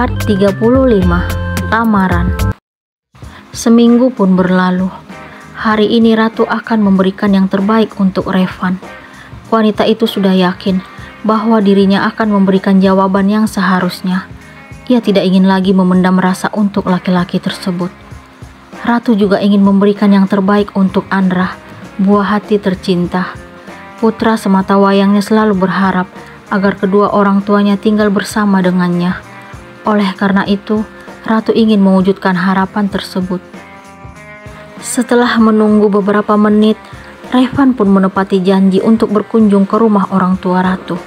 Part 35. Lamaran. Seminggu pun berlalu. Hari ini Ratu akan memberikan yang terbaik untuk Revan. Wanita itu sudah yakin bahwa dirinya akan memberikan jawaban yang seharusnya. Ia tidak ingin lagi memendam rasa untuk laki-laki tersebut. Ratu juga ingin memberikan yang terbaik untuk Andra, buah hati tercinta. Putra semata wayangnya selalu berharap agar kedua orang tuanya tinggal bersama dengannya. Oleh karena itu, Ratu ingin mewujudkan harapan tersebut. Setelah menunggu beberapa menit, Revan pun menepati janji untuk berkunjung ke rumah orang tua Ratu.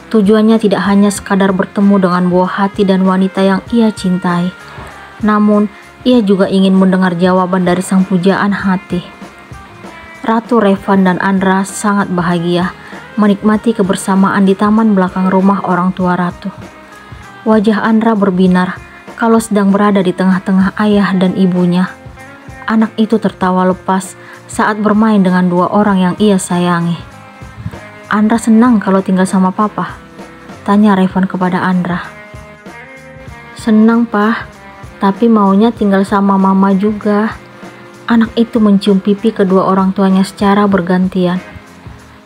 Tujuannya tidak hanya sekadar bertemu dengan buah hati dan wanita yang ia cintai, namun ia juga ingin mendengar jawaban dari sang pujaan hati. Ratu, Revan, dan Andra sangat bahagia menikmati kebersamaan di taman belakang rumah orang tua Ratu. Wajah Andra berbinar kalau sedang berada di tengah-tengah ayah dan ibunya. Anak itu tertawa lepas saat bermain dengan dua orang yang ia sayangi. "Andra senang kalau tinggal sama papa?" tanya Revan kepada Andra. "Senang, Pak, tapi maunya tinggal sama mama juga." Anak itu mencium pipi kedua orang tuanya secara bergantian.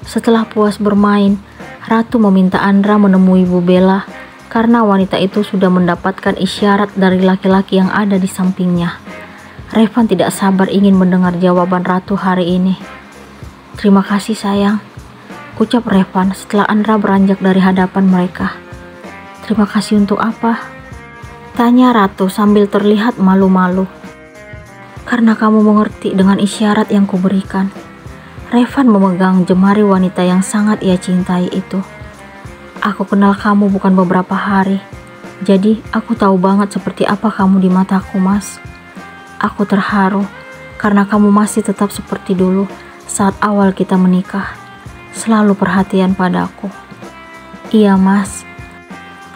Setelah puas bermain, Ratu meminta Andra menemui Bu Bella karena wanita itu sudah mendapatkan isyarat dari laki-laki yang ada di sampingnya. Revan tidak sabar ingin mendengar jawaban Ratu hari ini. "Terima kasih sayang," ucap Revan setelah Andra beranjak dari hadapan mereka. "Terima kasih untuk apa?" tanya Ratu sambil terlihat malu-malu. "Karena kamu mengerti dengan isyarat yang kuberikan." Revan memegang jemari wanita yang sangat ia cintai itu. "Aku kenal kamu bukan beberapa hari, jadi aku tahu banget seperti apa kamu di mataku, Mas. Aku terharu karena kamu masih tetap seperti dulu saat awal kita menikah, selalu perhatian padaku." "Iya, Mas.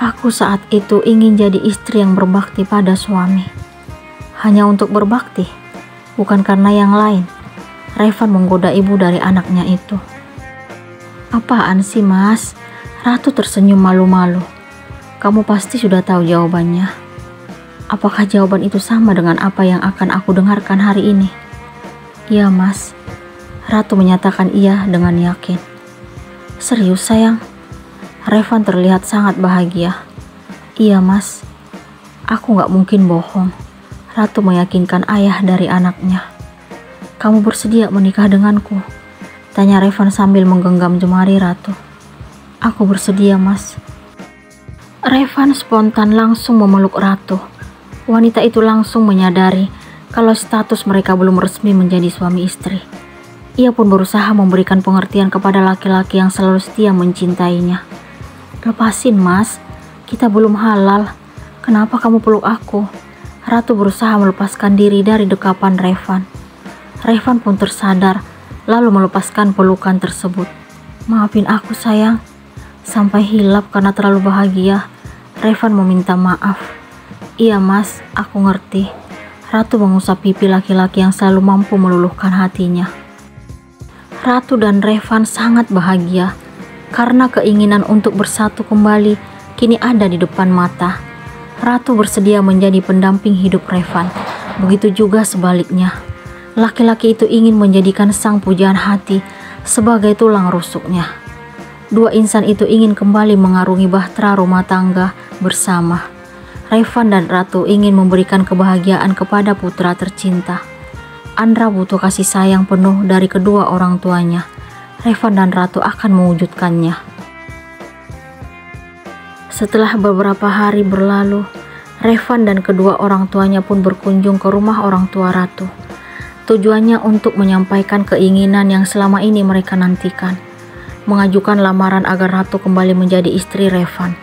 Aku saat itu ingin jadi istri yang berbakti pada suami." "Hanya untuk berbakti, bukan karena yang lain?" Revan menggoda ibu dari anaknya itu. "Apaan sih, Mas?" Ratu tersenyum malu-malu. "Kamu pasti sudah tahu jawabannya. Apakah jawaban itu sama dengan apa yang akan aku dengarkan hari ini?" "Iya, Mas." Ratu menyatakan iya dengan yakin. "Serius, sayang?" Revan terlihat sangat bahagia. "Iya, Mas. Aku gak mungkin bohong." Ratu meyakinkan ayah dari anaknya. "Kamu bersedia menikah denganku?" tanya Revan sambil menggenggam jemari Ratu. "Aku bersedia, Mas." Revan spontan langsung memeluk Ratu. Wanita itu langsung menyadari kalau status mereka belum resmi menjadi suami istri. Ia pun berusaha memberikan pengertian kepada laki-laki yang selalu setia mencintainya. "Lepasin, Mas. Kita belum halal. Kenapa kamu peluk aku?" Ratu berusaha melepaskan diri dari dekapan Revan. Revan pun tersadar lalu melepaskan pelukan tersebut. "Maafin aku, sayang." Sampai hilap karena terlalu bahagia, Revan meminta maaf. "Iya, Mas, aku ngerti." Ratu mengusap pipi laki-laki yang selalu mampu meluluhkan hatinya. Ratu dan Revan sangat bahagia karena keinginan untuk bersatu kembali kini ada di depan mata. Ratu bersedia menjadi pendamping hidup Revan. Begitu juga sebaliknya. Laki-laki itu ingin menjadikan sang pujaan hati sebagai tulang rusuknya. Dua insan itu ingin kembali mengarungi bahtera rumah tangga bersama. Revan dan Ratu ingin memberikan kebahagiaan kepada putra tercinta. Andra butuh kasih sayang penuh dari kedua orang tuanya. Revan dan Ratu akan mewujudkannya. Setelah beberapa hari berlalu, Revan dan kedua orang tuanya pun berkunjung ke rumah orang tua Ratu. Tujuannya untuk menyampaikan keinginan yang selama ini mereka nantikan, mengajukan lamaran agar Ratu kembali menjadi istri Revan.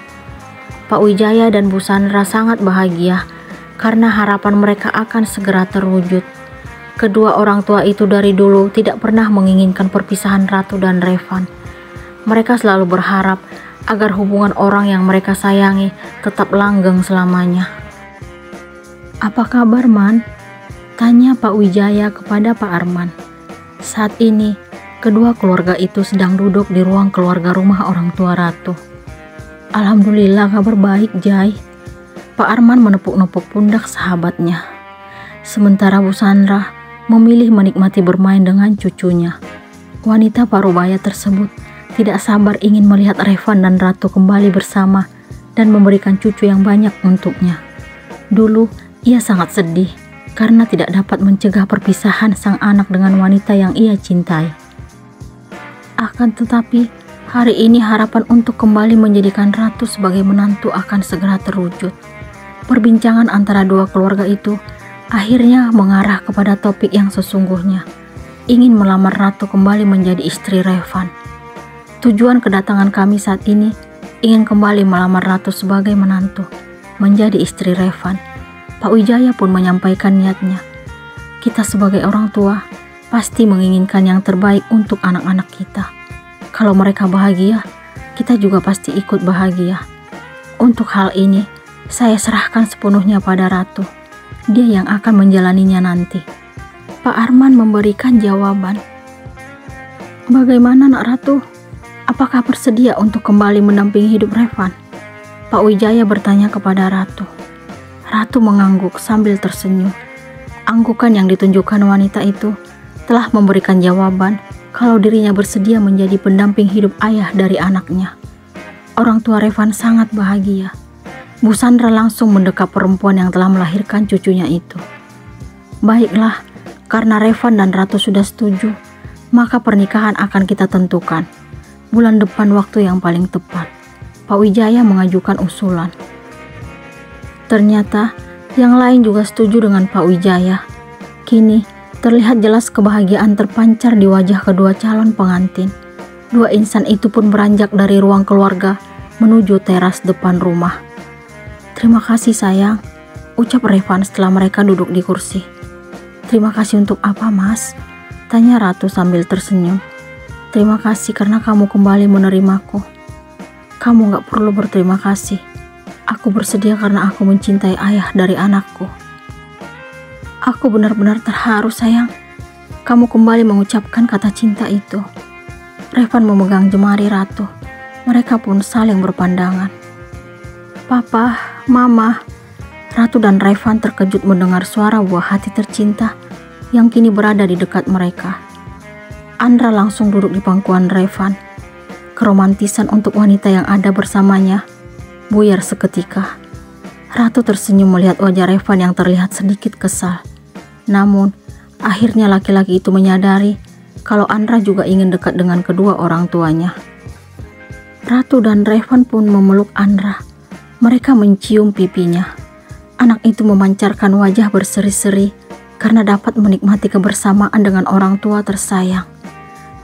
Pak Wijaya dan Bu Sandra sangat bahagia karena harapan mereka akan segera terwujud. Kedua orang tua itu dari dulu tidak pernah menginginkan perpisahan Ratu dan Revan. Mereka selalu berharap agar hubungan orang yang mereka sayangi tetap langgeng selamanya. "Apa kabar, Man?" tanya Pak Wijaya kepada Pak Arman. Saat ini, kedua keluarga itu sedang duduk di ruang keluarga rumah orang tua Ratu. "Alhamdulillah, kabar baik, Jai." Pak Arman menepuk-nepuk pundak sahabatnya. Sementara Bu Sandra memilih menikmati bermain dengan cucunya. Wanita parubaya tersebut tidak sabar ingin melihat Revan dan Ratu kembali bersama dan memberikan cucu yang banyak untuknya. Dulu ia sangat sedih karena tidak dapat mencegah perpisahan sang anak dengan wanita yang ia cintai. Akan tetapi, hari ini harapan untuk kembali menjadikan Ratu sebagai menantu akan segera terwujud. Perbincangan antara dua keluarga itu akhirnya mengarah kepada topik yang sesungguhnya, ingin melamar Ratu kembali menjadi istri Revan. Tujuan kedatangan kami saat ini ingin kembali melamar Ratu sebagai menantu, menjadi istri Revan. Pak Wijaya pun menyampaikan niatnya. Kita sebagai orang tua pasti menginginkan yang terbaik untuk anak-anak kita. Kalau mereka bahagia, kita juga pasti ikut bahagia. Untuk hal ini, saya serahkan sepenuhnya pada Ratu. Dia yang akan menjalaninya nanti. Pak Arman memberikan jawaban. Bagaimana Nak Ratu? Apakah bersedia untuk kembali mendampingi hidup Revan? Pak Wijaya bertanya kepada Ratu. Ratu mengangguk sambil tersenyum. Anggukan yang ditunjukkan wanita itu telah memberikan jawaban kalau dirinya bersedia menjadi pendamping hidup ayah dari anaknya. Orang tua Revan sangat bahagia. Bu Sandra langsung mendekap perempuan yang telah melahirkan cucunya itu. Baiklah, karena Revan dan Ratu sudah setuju, maka pernikahan akan kita tentukan. Bulan depan waktu yang paling tepat. Pak Wijaya mengajukan usulan. Ternyata yang lain juga setuju dengan Pak Wijaya. Kini terlihat jelas kebahagiaan terpancar di wajah kedua calon pengantin. Dua insan itu pun beranjak dari ruang keluarga menuju teras depan rumah. Terima kasih sayang, ucap Revan setelah mereka duduk di kursi. Terima kasih untuk apa Mas? Tanya Ratu sambil tersenyum. Terima kasih karena kamu kembali menerimaku. Kamu gak perlu berterima kasih. Aku bersedia karena aku mencintai ayah dari anakku. Aku benar-benar terharu sayang. Kamu kembali mengucapkan kata cinta itu. Revan memegang jemari Ratu. Mereka pun saling berpandangan. Papa, Mama, Ratu dan Revan terkejut mendengar suara buah hati tercinta yang kini berada di dekat mereka. Andra langsung duduk di pangkuan Revan. Keromantisan untuk wanita yang ada bersamanya buyar seketika. Ratu tersenyum melihat wajah Revan yang terlihat sedikit kesal. Namun, akhirnya laki-laki itu menyadari kalau Andra juga ingin dekat dengan kedua orang tuanya. Ratu dan Revan pun memeluk Andra. Mereka mencium pipinya. Anak itu memancarkan wajah berseri-seri karena dapat menikmati kebersamaan dengan orang tua tersayang.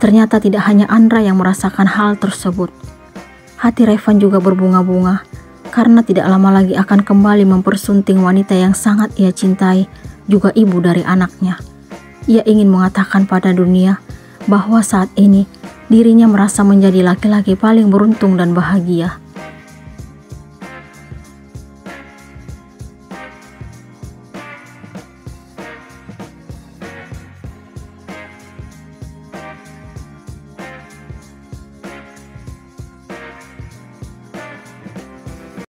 Ternyata tidak hanya Andra yang merasakan hal tersebut. Hati Revan juga berbunga-bunga karena tidak lama lagi akan kembali mempersunting wanita yang sangat ia cintai, juga ibu dari anaknya. Ia ingin mengatakan pada dunia bahwa saat ini dirinya merasa menjadi laki-laki paling beruntung dan bahagia.